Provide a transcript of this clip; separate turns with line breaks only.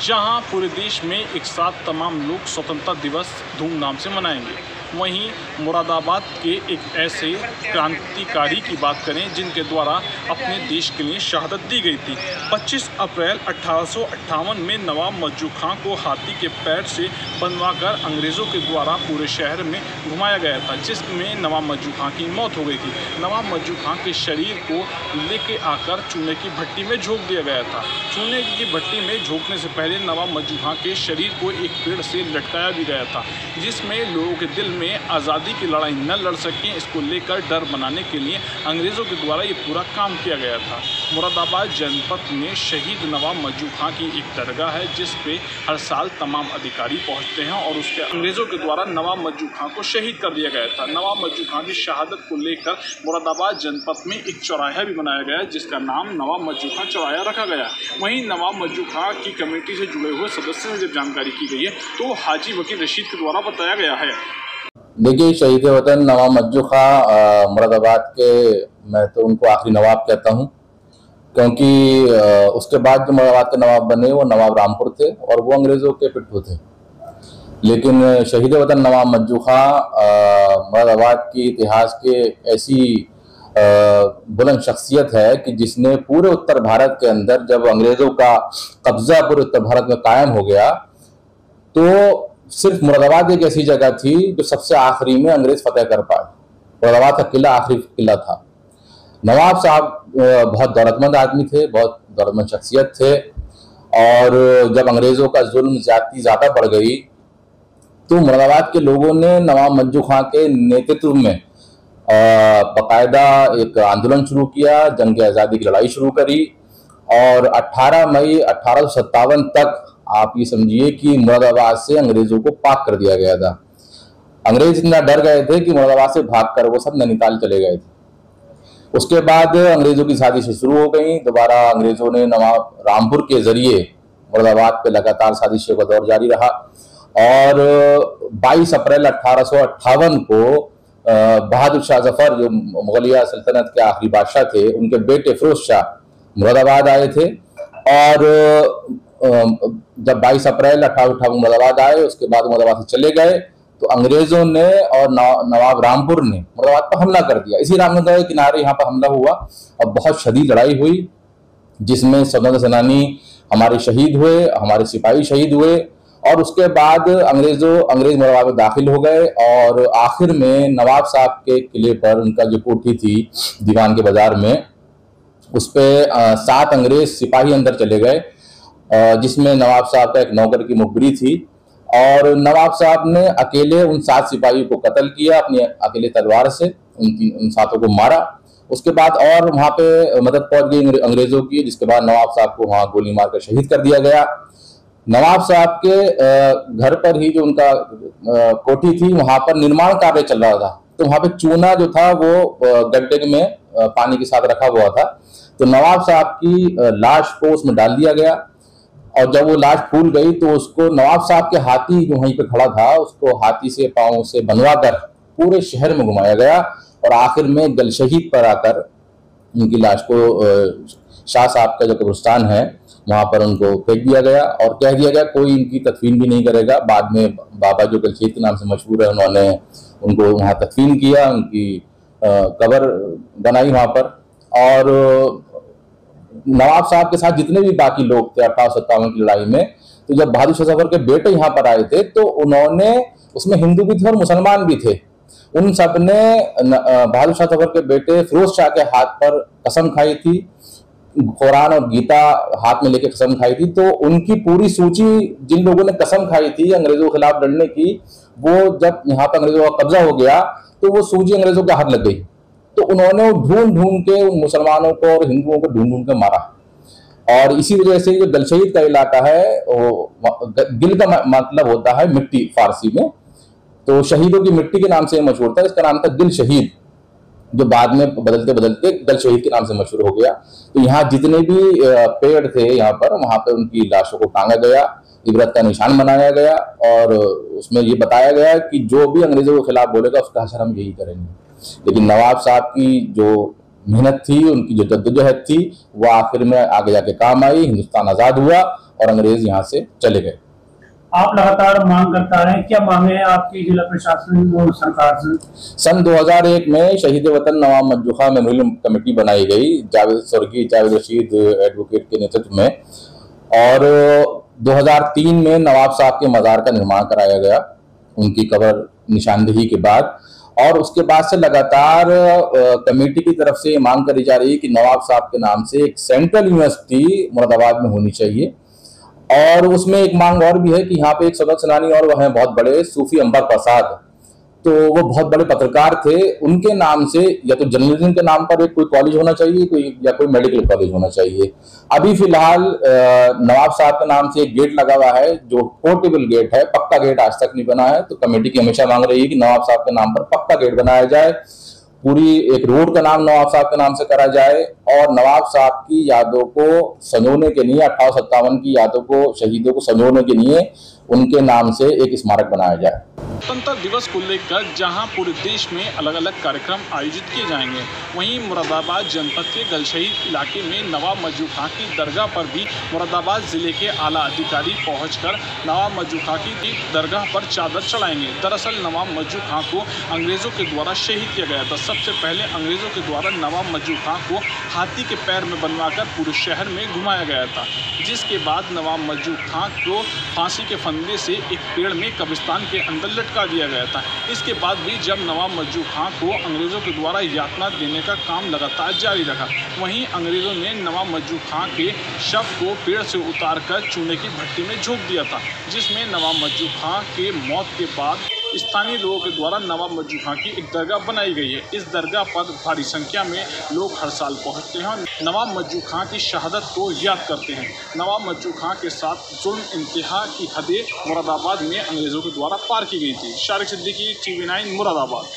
जहां पूरे देश में एक साथ तमाम लोग स्वतंत्रता दिवस धूमधाम से मनाएंगे। वहीं मुरादाबाद के एक ऐसे क्रांतिकारी की बात करें जिनके द्वारा अपने देश के लिए शहादत दी गई थी। 25 अप्रैल 1858 में नवाब मज्जू खां को हाथी के पैर से बनवाकर अंग्रेज़ों के द्वारा पूरे शहर में घुमाया गया था, जिसमें नवाब मज्जू खां की मौत हो गई थी। नवाब मज्जू खां के शरीर को लेके आकर चूने की भट्टी में झोंक दिया गया था। चूने की भट्टी में झोंकने से पहले नवाब मज्जू खां के शरीर को एक पेड़ से लटकाया भी गया था, जिसमें लोगों के दिल में आज़ादी की लड़ाई न लड़ सकें, इसको लेकर डर बनाने के लिए अंग्रेज़ों के द्वारा ये पूरा काम किया गया था। मुरादाबाद जनपद में शहीद नवाब मज्जू खां की एक दरगाह है, जिस पे हर साल तमाम अधिकारी पहुंचते हैं और उसके अंग्रेज़ों के द्वारा नवाब मज्जू खां को शहीद कर दिया गया था। नवाब मज्जू खां की शहादत को लेकर मुरादाबाद जनपद में एक चौराहा भी बनाया गया, जिसका नाम नवाब मज्जू खां चौराहा रखा गया। वहीं नवाब मज्जू खां की कमेटी से जुड़े हुए सदस्यों से जब जानकारी की गई है तो हाजी वकील रशीद के द्वारा बताया गया है।
देखिए, शहीद वतन नवाब मज्जू खां मुरादाबाद के, मैं तो उनको आखिरी नवाब कहता हूं, क्योंकि उसके बाद जो मुरादाबाद के नवाब बने वो नवाब रामपुर थे और वो अंग्रेज़ों के पिट्ठू थे। लेकिन शहीद वतन नवाब मज्जू खां मुरादाबाद के इतिहास के ऐसी बुलंद शख्सियत है कि जिसने पूरे उत्तर भारत के अंदर, जब अंग्रेज़ों का कब्जा पूरे उत्तर भारत में कायम हो गया, तो सिर्फ मुरादाबाद एक ऐसी जगह थी जो सबसे आखिरी में अंग्रेज फतेह कर पाए। मुरादाबाद का किला आखिरी किला था। नवाब साहब बहुत दौलतमंद आदमी थे, बहुत दौलतमंद शख्सियत थे, और जब अंग्रेज़ों का जुल्म ज्यादती ज़्यादा बढ़ गई तो मुरादाबाद के लोगों ने नवाब मज्जू खां के नेतृत्व में बाकायदा एक आंदोलन शुरू किया, जंग आज़ादी की लड़ाई शुरू करी, और 18 मई 1857 तक आप ये समझिए कि मुरादाबाद से अंग्रेजों को पाक कर दिया गया था। अंग्रेज इतना डर गए थे कि मुरादाबाद से भागकर वो सब नैनीताल चले गए थे। उसके बाद अंग्रेजों की साजिशें शुरू हो गई। दोबारा अंग्रेजों ने नवाब रामपुर के जरिए मुरादाबाद पे लगातार साजिशों का दौर जारी रहा, और 22 अप्रैल 1858 को बहादुर शाह जफर, जो मुगलिया सल्तनत के आखिरी बादशाह थे, उनके बेटे फिरोज शाह मुरादाबाद आए थे। और जब 22 अप्रैल 1858 मुरादाबाद आए, उसके बाद मुरादाबाद से चले गए, तो अंग्रेजों ने और नवाब रामपुर ने मुरादाबाद पर हमला कर दिया। इसी रामगंगा के किनारे यहाँ पर हमला हुआ और बहुत शदीद लड़ाई हुई, जिसमें स्वतंत्रता सेनानी हमारे शहीद हुए, हमारे सिपाही शहीद हुए, और उसके बाद अंग्रेज मुरादाबाद में दाखिल हो गए। और आखिर में नवाब साहब के किले पर उनका जो कोठी थी दीवान के बाजार में, उस पर 7 अंग्रेज सिपाही अंदर चले गए, जिसमें नवाब साहब का एक नौकर की मुखबिरी थी, और नवाब साहब ने अकेले उन 7 सिपाहियों को कत्ल किया अपनी अकेले तलवार से, उन 7 को मारा। उसके बाद और वहां पे मदद पहुंच गई अंग्रेजों की, जिसके बाद नवाब साहब को वहां गोली मारकर शहीद कर दिया गया। नवाब साहब के घर पर ही जो उनका कोठी थी, वहां पर निर्माण कार्य चल रहा था, तो वहां पे चूना जो था वो गड्ढे में पानी के साथ रखा हुआ था, तो नवाब साहब की लाश को उसमें डाल दिया गया। और जब वो लाश फूल गई तो उसको नवाब साहब के हाथी जो वहीं पे खड़ा था, उसको हाथी से पांव से बनवा कर पूरे शहर में घुमाया गया, और आखिर में गल शहीद पर आकर उनकी लाश को शाह साहब का जो कब्रिस्तान है वहां पर उनको फेंक दिया गया, और कह दिया गया कोई इनकी तदफीन भी नहीं करेगा। बाद में बाबा जो गल शहीद के नाम से मशहूर है, उन्होंने उनको वहां तदफीन किया, उनकी कब्र बनाई वहां पर। और नवाब साहब के साथ जितने भी बाकी लोग थे 1857 की लड़ाई में, तो जब बहादुर शाह जफर के बेटे यहाँ पर आए थे, तो उन्होंने, उसमें हिंदू भी थे और मुसलमान भी थे, उन सब ने बहादुर शाह जफर के बेटे फिरोज शाह के हाथ पर कसम खाई थी, कुरान और गीता हाथ में लेके कसम खाई थी। तो उनकी पूरी सूची, जिन लोगों ने कसम खाई थी अंग्रेजों के खिलाफ लड़ने की, वो जब यहाँ पर अंग्रेजों का कब्जा हो गया तो वो सूची अंग्रेजों के हाथ लग गई। तो उन्होंने ढूंढ ढूंढ के उन मुसलमानों को और हिंदुओं को ढूंढ ढूंढ के मारा, और इसी वजह से जो गलशहीद का इलाका है, गिल का मतलब होता है मिट्टी फारसी में, तो शहीदों की मिट्टी के नाम से मशहूर था। इसका नाम था गिल शहीद, जो बाद में बदलते बदलते गल शहीद के नाम से मशहूर हो गया। तो यहाँ जितने भी पेड़ थे यहाँ पर, वहां पे उनकी लाशों को टांगा गया, इबरत का निशान बनाया गया, और उसमें ये बताया गया कि जो भी अंग्रेजों के खिलाफ बोलेगा उसका हशर हम यही करेंगे। लेकिन नवाब साहब की जो मेहनत थी, उनकी जो जद्दोजहद थी, वो आखिर में आगे जाके काम आई। हिंदुस्तान आज़ाद हुआ और अंग्रेज यहाँ से चले गए।
आप लगातार मांग करता रहे, क्या मांगे हैं आपकी जिला प्रशासन और सरकार से?
सन 2001 में शहीद वतन नवाब मज्जू खां मेमोरियल कमेटी बनाई गई स्वर्गीय जावेद रशीद एडवोकेट के नेतृत्व में, और 2003 में नवाब साहब के मज़ार का निर्माण कराया गया उनकी कब्र निशानदेही के बाद। और उसके बाद से लगातार कमेटी की तरफ से मांग करी जा रही है कि नवाब साहब के नाम से एक सेंट्रल यूनिवर्सिटी मुरादाबाद में होनी चाहिए। और उसमें एक मांग और भी है कि यहाँ पे एक सदस्य सेनानी और वह हैं बहुत बड़े सूफी अंबर प्रसाद, तो वो बहुत बड़े पत्रकार थे, उनके नाम से या तो जर्नलिज्म के नाम पर एक कोई कॉलेज होना चाहिए कोई मेडिकल कॉलेज होना चाहिए। अभी फिलहाल नवाब साहब के नाम से एक गेट लगा हुआ है जो पोर्टेबल गेट है, पक्का गेट आज तक नहीं बना है। तो कमेटी की हमेशा मांग रही है कि नवाब साहब के नाम पर पक्का गेट बनाया जाए, पूरी एक रोड का नाम नवाब साहब के नाम से करा जाए, और नवाब साहब की यादों को संजोने के लिए 1857 की यादों को शहीदों को संजोने के लिए उनके नाम से एक स्मारक बनाया जाए।
स्वतंत्रता दिवस को लेकर जहां पूरे देश में अलग अलग कार्यक्रम आयोजित किए जाएंगे, वहीं मुरादाबाद जनपद के गलशहीद इलाके में नवाब मज्जू खां की दरगाह पर भी मुरादाबाद जिले के आला अधिकारी पहुंचकर नवाब मज्जू खां की दरगाह पर चादर चढ़ाएंगे। दरअसल नवाब मज्जू खां को अंग्रेजों के द्वारा शहीद किया गया था। सबसे पहले अंग्रेजों के द्वारा नवाब मज्जू खां को हाथी के पैर में बनवाकर पूरे शहर में घुमाया गया था, जिसके बाद नवाब मज्जू खां को फांसी के फंदे से एक पेड़ में कब्रिस्तान के अंदर लटका दिया गया था। इसके बाद भी जब नवाब मज्जू खां को अंग्रेजों के द्वारा यातना देने का काम लगातार जारी रखा, वहीं अंग्रेजों ने नवाब मज्जू खां के शव को पेड़ से उतारकर चूने की भट्टी में झोंक दिया था, जिसमें नवाब मज्जू खां के मौत के बाद स्थानीय लोगों के द्वारा नवाब मज्जू खां की एक दरगाह बनाई गई है। इस दरगाह पर भारी संख्या में लोग हर साल पहुंचते हैं और नवाब मज्जू खां की शहादत को याद करते हैं। नवाब मज्जू खां के साथ जुल्म इंतहा की हदें मुरादाबाद में अंग्रेजों के द्वारा पार की गई थी। शारिक सिद्दीकी, TV9 मुरादाबाद।